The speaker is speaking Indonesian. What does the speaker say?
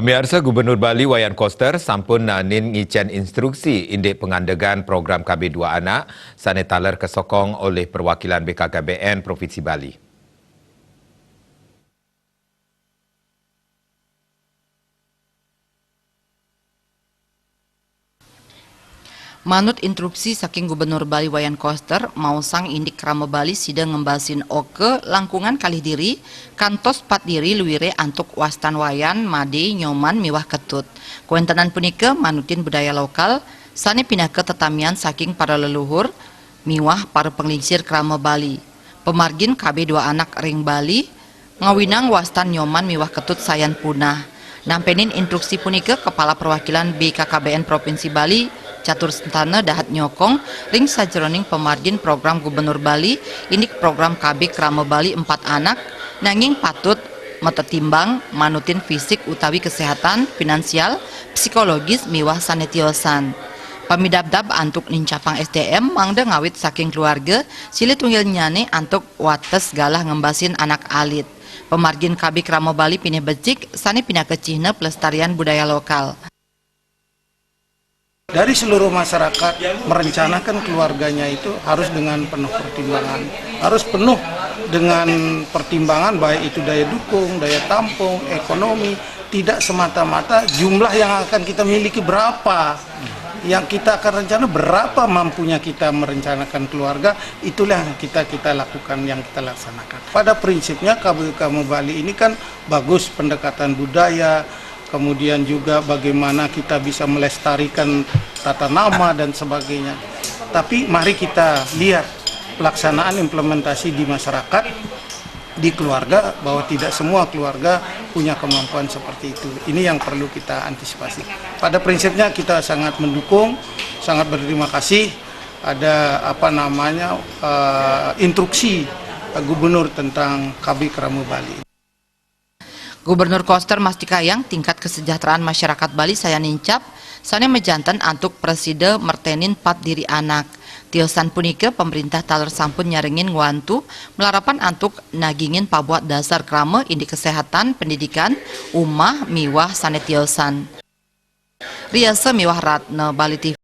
Pemirsa, Gubernur Bali Wayan Koster sampun nin ngicen instruksi indek pengandegan program KB2 Anak sane taler kesokong oleh perwakilan BKKBN Provinsi Bali. Manut instruksi saking Gubernur Bali Wayan Koster, mausang indik Krama Bali sida ngembasin oke langkungan kalih diri, kantos pat diri luwire antuk wastan wayan, made, nyoman, miwah ketut. Kuentenan punika manutin budaya lokal, sane pindah ke tetamian saking para leluhur, miwah para penglingsir Krama Bali. Pemargin KB2 Anak ring Bali, ngawinang wastan nyoman miwah ketut sayan punah. Nampenin instruksi punika Kepala Perwakilan BKKBN Provinsi Bali Catur Sentana dahat nyokong ring sajroning pemargin program Gubernur Bali indik program KB Krama Bali 4 anak nanging patut metetimbang manutin fisik utawi kesehatan, finansial, psikologis miwah sanetiosan. Pamidabdab antuk nincapang SDM mangda ngawit saking keluarga silit tunggil nyane antuk wates galah ngembasin anak alit. Pemargin KB Krama Bali pineh becik sani pindah ke Cihna pelestarian budaya lokal. Dari seluruh masyarakat merencanakan keluarganya itu harus dengan penuh pertimbangan, harus penuh dengan pertimbangan baik itu daya dukung, daya tampung, ekonomi, tidak semata-mata jumlah yang akan kita miliki berapa. Yang kita akan rencana berapa mampunya kita merencanakan keluarga, itulah yang kita lakukan, yang kita laksanakan. Pada prinsipnya KB Bali ini kan bagus pendekatan budaya, kemudian juga bagaimana kita bisa melestarikan tata nama dan sebagainya. Tapi mari kita lihat pelaksanaan implementasi di masyarakat, di keluarga, bahwa tidak semua keluarga punya kemampuan seperti itu. Ini yang perlu kita antisipasi. Pada prinsipnya kita sangat mendukung, sangat berterima kasih ada instruksi Gubernur tentang KB Krama Bali. Gubernur Koster mastikayang tingkat kesejahteraan masyarakat Bali saya nincap sane mejantan antuk preside mertenin pat diri anak. Tiosan punika pemerintah taler sampun nyaringin ngwantu melarapan antuk nagingin pabuat dasar krama indi kesehatan, pendidikan, umah, miwah, sane tiosan. Riasa miwah Ratna Bali TV.